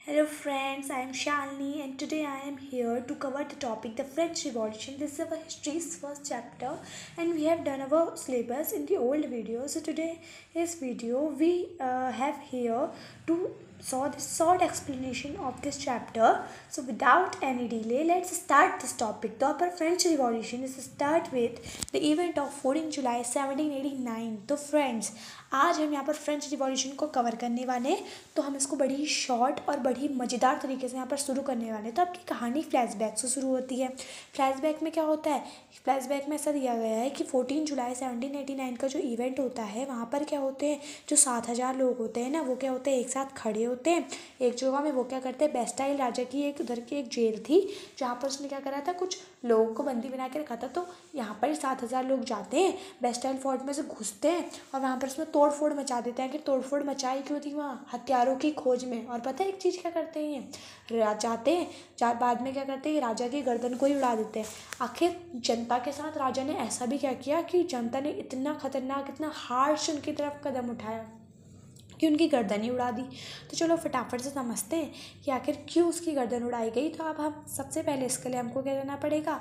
Hello friends, I am Shalini and today I am here to cover the topic the French Revolution. This is our history's first chapter and we have done our syllabus in the old video. So today's video we have here to saw the short explanation of this chapter. So without any delay, let's start this topic. The upper French Revolution is start with the event of 14 July 1789. तो friends आज हम यहाँ पर French revolution को cover करने वाले हैं, तो हम इसको बड़ी शॉर्ट और बड़ी मज़ेदार तरीके से यहाँ पर शुरू करने वाले हैं। तो आपकी कहानी फ्लैशबैक से शुरू होती है। फ्लैशबैक में क्या होता है, फ्लैशबैक में ऐसा दिया गया है कि 14 जुलाई 1789 का जो इवेंट होता है वहाँ पर क्या होते हैं, जो 7,000 लोग होते हैं ना, वो क्या होते हैं, एक साथ खड़े होते हैं एक जगह में। वो क्या करते हैं, बेस्टाइल राजा की एक उधर की एक जेल थी जहाँ पर उसने क्या करा था, कुछ लोगों को बंदी बना के रखा था। तो यहाँ पर 7,000 लोग जाते हैं, बेस्टाइल फोर्ट में से घुसते हैं और वहाँ पर उसमें तोड़ फोड़ मचा देते हैं। कि तोड़ फोड़ मचाई क्यों थी, वहाँ हथियारों की खोज में। और पता है एक चीज़ क्या करते हैं, जाते हैं बाद में क्या करते हैं, राजा की गर्दन को ही उड़ा देते हैं। आखिर जनता के साथ राजा ने ऐसा भी क्या किया कि जनता ने इतना खतरनाक, इतना हार्श उनकी तरफ कदम उठाया कि उनकी गर्दन ही उड़ा दी। तो चलो फटाफट से समझते हैं कि आखिर क्यों उसकी गर्दन उड़ाई गई। तो अब हम सबसे पहले इसके लिए हमको क्या करना पड़ेगा,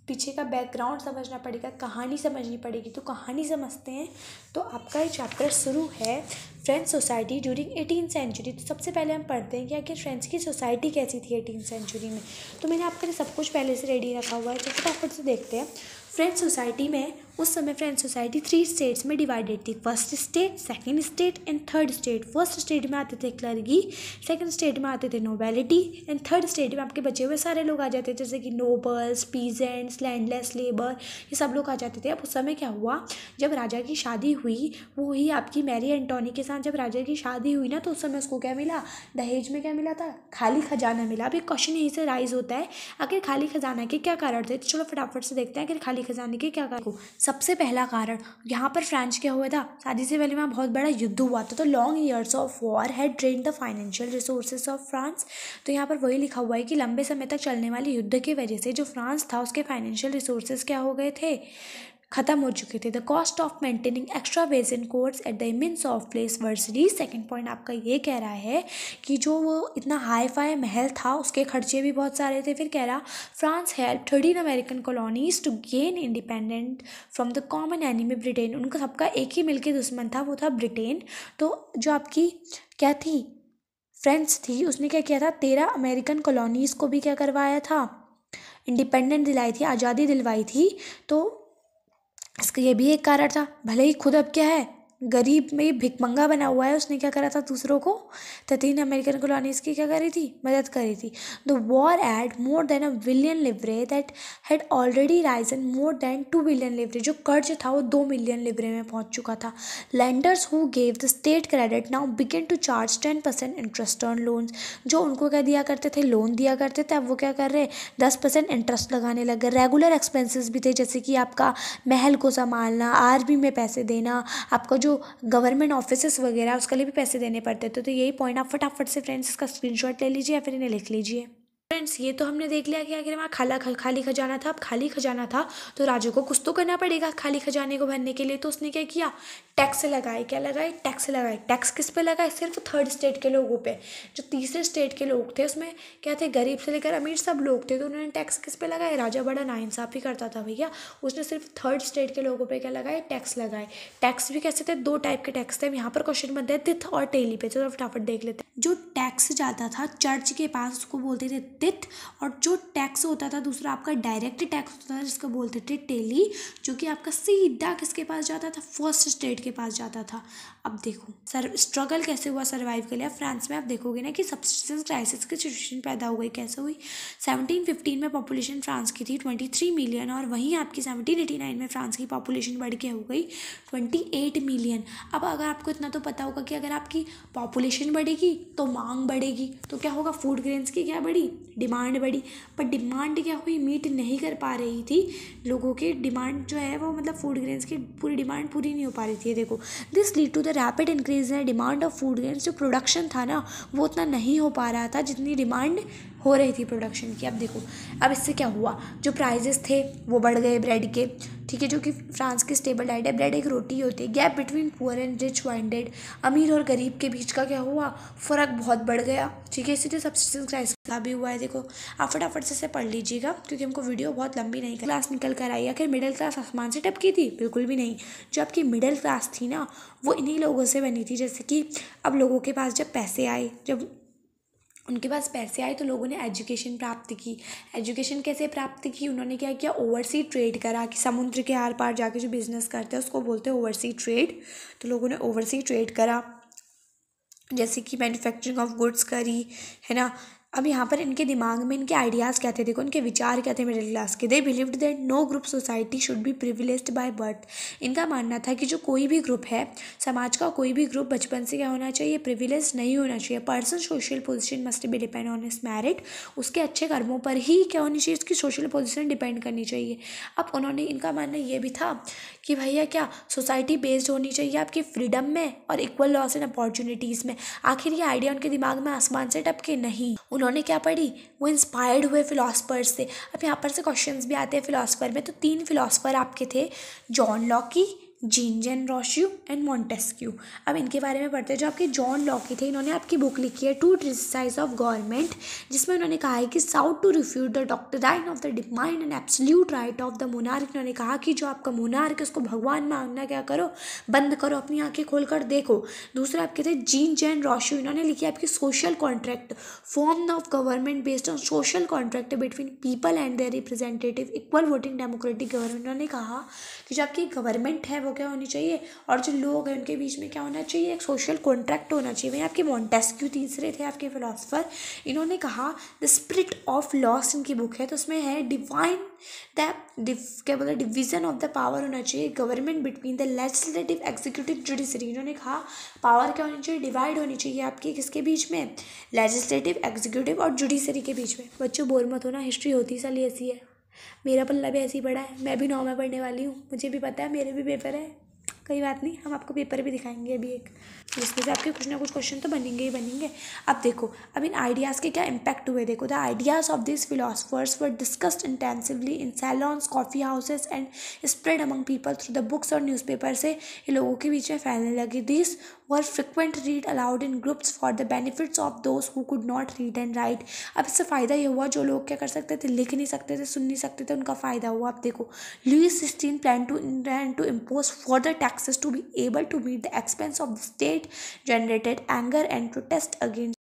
पीछे का बैकग्राउंड समझना पड़ेगा, कहानी समझनी पड़ेगी। तो कहानी समझते हैं। तो आपका ये चैप्टर शुरू है French society during 18th century. तो सबसे पहले हम पढ़ते हैं कि आखिर फ्रेंच की सोसाइटी कैसी थी 18th सेंचुरी में। तो मैंने आपके लिए सब कुछ पहले से रेडी रखा हुआ है, तो फटाफट से देखते हैं। फ्रेंच सोसाइटी में उस समय फ्रेंच सोसाइटी 3 स्टेट्स में डिवाइडेड थी, first state, second state and third state. First state में आते थे क्लर्गी, सेकंड स्टेट में आते थे नोबेलिटी एंड थर्ड स्टेट में आपके बचे हुए सारे लोग आ जाते थे, जैसे कि नोबल्स, पीजेंट्स, लैंडलेस लेबर, ये सब लोग आ जाते थे। अब उस समय क्या हुआ, जब राजा की शादी हुई, वो हुई आपकी मैरी एंटोनी के साथ। जब राजा की शादी हुई ना, तो उस समय उसको क्या मिला, दहेज में क्या मिला था, खाली खजाना मिला। अब एक क्वेश्चन यहीं से राइज होता है, आखिर खाली खजाना के क्या कारण थे। तो चलो फटाफट से देखते हैं आखिर खाली खजाने के क्या कारण। सबसे पहला कारण, यहाँ पर फ्रांस क्या हुआ था, शादी से पहले वहाँ बहुत बड़ा युद्ध हुआ था। तो long years of war had drain the financial resources of France. तो यहाँ पर वही लिखा हुआ है कि लंबे समय तक चलने वाले युद्ध की वजह से जो फ्रांस था उसके फाइनेंशियल रिसोर्सेज क्या हो गए थे, खत्म हो चुके थे। The cost of maintaining extravagant courts at the immense of place Versailles. Second point आपका ये कह रहा है कि जो वो इतना हाई फाई महल था उसके खर्चे भी बहुत सारे थे। फिर कह रहा, France help 13 American colonies to gain independent from the common enemy Britain. उनका सबका एक ही मिल के दुश्मन था, वो था ब्रिटेन। तो जो आपकी क्या थी, फ्रांस थी, उसने क्या किया था, 13 अमेरिकन कॉलोनीज़ को भी क्या करवाया था, इंडिपेंडेंट दिलाई थी, आज़ादी दिलवाई थी। तो इसका ये भी एक कारण था। भले ही खुद अब क्या है, गरीब में भिखमंगा बना हुआ है, उसने क्या करा था, दूसरों को 13 अमेरिकन कॉलोनीज की क्या करी थी, मदद करी थी। The war aid more than $1 billion livres that had already risen more than $2 billion livres. जो कर्ज था वो 2 मिलियन लिवरे में पहुंच चुका था। Lenders who gave the state credit now begin to charge 10% interest on loans. जो उनको क्या दिया करते थे, लोन दिया करते थे, अब वो क्या कर रहे, 10% इंटरेस्ट लगाने लग गए। रेगुलर एक्सपेंसेस भी थे, जैसे कि आपका महल को संभालना, आर्मी में पैसे देना, आपका जो गवर्नमेंट ऑफिसेस वगैरह उसके लिए भी पैसे देने पड़ते थे। तो यही पॉइंट आप फटाफट से फ्रेंड्स इसका स्क्रीनशॉट ले लीजिए या फिर इन्हें लिख लीजिए। फ्रेंड्स ये तो हमने देख लिया कि आखिर वहाँ खाली खजाना था। अब खाली खजाना था तो राजा को कुछ तो करना पड़ेगा खाली खजाने को भरने के लिए। तो उसने क्या किया, टैक्स लगाए। क्या लगाए, टैक्स लगाए। टैक्स किस पे लगाए, सिर्फ थर्ड स्टेट के लोगों पे। जो तीसरे स्टेट के लोग थे उसमें क्या थे, गरीब से लेकर अमीर सब लोग थे। तो उन्होंने टैक्स किस पे लगाए, राजा बड़ा नाइंसाफ़ी करता था भैया, उसने सिर्फ थर्ड स्टेट के लोगों पे क्या लगाए, टैक्स लगाए। टैक्स भी कैसे थे, 2 टाइप के टैक्स थे। यहाँ पर क्वेश्चन बनता है तिथ और टेली पे, चलो फटाफट देख लेते हैं। जो टैक्स जाता था चर्च के पास उसको बोलते थे तिथ, और जो टैक्स होता था दूसरा आपका डायरेक्ट टैक्स होता था जिसको बोलते थे टेली, जो कि आपका सीधा किसके पास जाता था, फर्स्ट स्टेट के पास जाता था। अब देखो स्ट्रगल कैसे हुआ सर्वाइव के लिए। फ्रांस में आप देखोगे ना कि सब्सिस्टेंस क्राइसिस की सिचुएशन पैदा हो गई। कैसे हुई, 1715 में पॉपुलेशन फ्रांस की थी 23 मिलियन, और वहीं आपकी 1789 में फ्रांस की पॉपुलेशन बढ़ के हो गई 28 मिलियन। अब अगर आपको इतना तो पता होगा कि अगर आपकी पॉपुलेशन बढ़ेगी तो मांग बढ़ेगी, तो क्या होगा, फूड ग्रेन्स की क्या बढ़ी, डिमांड बढ़ी। पर डिमांड क्या हुई, मीट नहीं कर पा रही थी लोगों की डिमांड जो है वो, मतलब फूड ग्रेन्स की पूरी डिमांड पूरी नहीं हो पा रही थी। देखो, this lead to the rapid increase in demand of food grains. जो प्रोडक्शन था ना वो उतना नहीं हो पा रहा था जितनी डिमांड हो रही थी प्रोडक्शन की। अब देखो, अब इससे क्या हुआ, जो प्राइजेस थे वो बढ़ गए ब्रेड के, ठीक है, जो कि फ्रांस की स्टेबल डाइट है। ब्रेड एक रोटी होती है। Gap between poor and rich winded, अमीर और गरीब के बीच का क्या हुआ, फ़र्क बहुत बढ़ गया। ठीक है। इसी तरह सब्सिस्टेंस क्राइसिस का भी हुआ है। देखो आप फटाफट से पढ़ लीजिएगा क्योंकि हमको वीडियो बहुत लंबी नहीं क्लास निकल कर आई। आखिर मिडिल क्लास आसमान से टपकी थी? बिल्कुल भी नहीं। जो आपकी मिडिल क्लास थी ना, वो इन्हीं लोगों से बनी थी। जैसे कि अब लोगों के पास जब पैसे आए, जब उनके पास पैसे आए तो लोगों ने एजुकेशन प्राप्त की। एजुकेशन कैसे प्राप्त की? उन्होंने क्या किया, ओवरसी ट्रेड करा। कि समुद्र के आर पार जाके जो बिजनेस करते हैं उसको बोलते हैं ओवरसी ट्रेड। तो लोगों ने ओवरसी ट्रेड करा, जैसे कि मैन्युफैक्चरिंग ऑफ गुड्स करी, है ना। अब यहाँ पर इनके दिमाग में इनके आइडियाज़ क्या थे, देखो इनके विचार क्या थे मिडिल क्लास के। They believed that no group society should be privileged by birth. इनका मानना था कि जो कोई भी ग्रुप है, समाज का कोई भी ग्रुप बचपन से क्या होना चाहिए, प्रिविलेज नहीं होना चाहिए। Person social position must be depend on his merit. उसके अच्छे कर्मों पर ही क्या होनी चाहिए, उसकी सोशल पोजिशन डिपेंड करनी चाहिए। अब उन्होंने, इनका मानना ये भी था कि भैया क्या सोसाइटी बेस्ड होनी चाहिए आपकी फ्रीडम में और इक्वल लॉस एंड अपॉर्चुनिटीज़ में। आखिर ये आइडिया उनके दिमाग में आसमान से टपके नहीं। उन्होंने क्या पढ़ी, वो इंस्पायर्ड हुए फिलोसफर्स से। अब यहाँ पर से क्वेश्चंस भी आते हैं फिलोसफर में। तो 3 फिलोसफर आपके थे, जॉन लॉकी, जीन जेन रोस्यू एंड मॉन्टेस्क्यू। अब इनके बारे में पढ़ते हैं। जो आपके जॉन लॉकी थे, इन्होंने आपकी बुक लिखी है टू क्रिटिसाइज ऑफ गवर्नमेंट, जिसमें उन्होंने कहा है कि sought to refute the doctrine of the divine and absolute right of the monarch. उन्होंने कहा कि जो आपका मोनार्क है उसको भगवान मानना क्या करो, बंद करो, अपनी आंखें खोलकर देखो। दूसरे आपके थे जीन जेन रोस्यू। इन्होंने लिखी आपकी social contract, form of government based on social contract between people and their representative, equal voting democratic government. उन्होंने कहा कि जो आपकी गवर्नमेंट है वो क्या होनी चाहिए और जो लोग हैं उनके बीच में क्या होना चाहिए, एक सोशल कॉन्ट्रैक्ट होना चाहिए। वहीं आपके मॉन्टेस्क्यू तीसरे थे आपके फिलोसफर। इन्होंने कहा द स्पिरिट ऑफ लॉस इनकी बुक है, तो उसमें है डिवाइन क्या बोला, डिवीजन ऑफ द पावर होना चाहिए government between the legislative executive judiciary. इन्होंने कहा पावर क्या होनी चाहिए, डिवाइड होनी चाहिए आपकी किसके बीच में, लेजिस्लेटिव एग्जीक्यूटिव और जुडिशरी के बीच में। बच्चों बोर मत होना, हिस्ट्री होती साली ऐसी है। मेरा पल्ला भी ऐसे ही पड़ा है, मैं भी 9 में पढ़ने वाली हूँ, मुझे भी पता है, मेरे भी पेपर है। कोई बात नहीं, हम आपको पेपर भी दिखाएंगे अभी एक, जिसमें से आपके कुछ ना कुछ क्वेश्चन तो बनेंगे ही बनेंगे। अब देखो, अब इन आइडियाज़ के क्या इम्पैक्ट हुए। देखो the ideas of this philosophers were discussed intensively in salons, coffee houses and spread among people through the books और न्यूज़पेपर से ये लोगों के बीच में फैलने लगी। This were frequent read allowed in groups for the benefits of those who could not read and right. अब इससे फ़ायदा ये हुआ, जो लोग क्या कर सकते थे, लिख नहीं सकते थे, सुन नहीं सकते थे, उनका फ़ायदा हुआ। अब देखो, Louis 16 plan to impose further taxes to be able to meet the expense of the state generated anger and protest against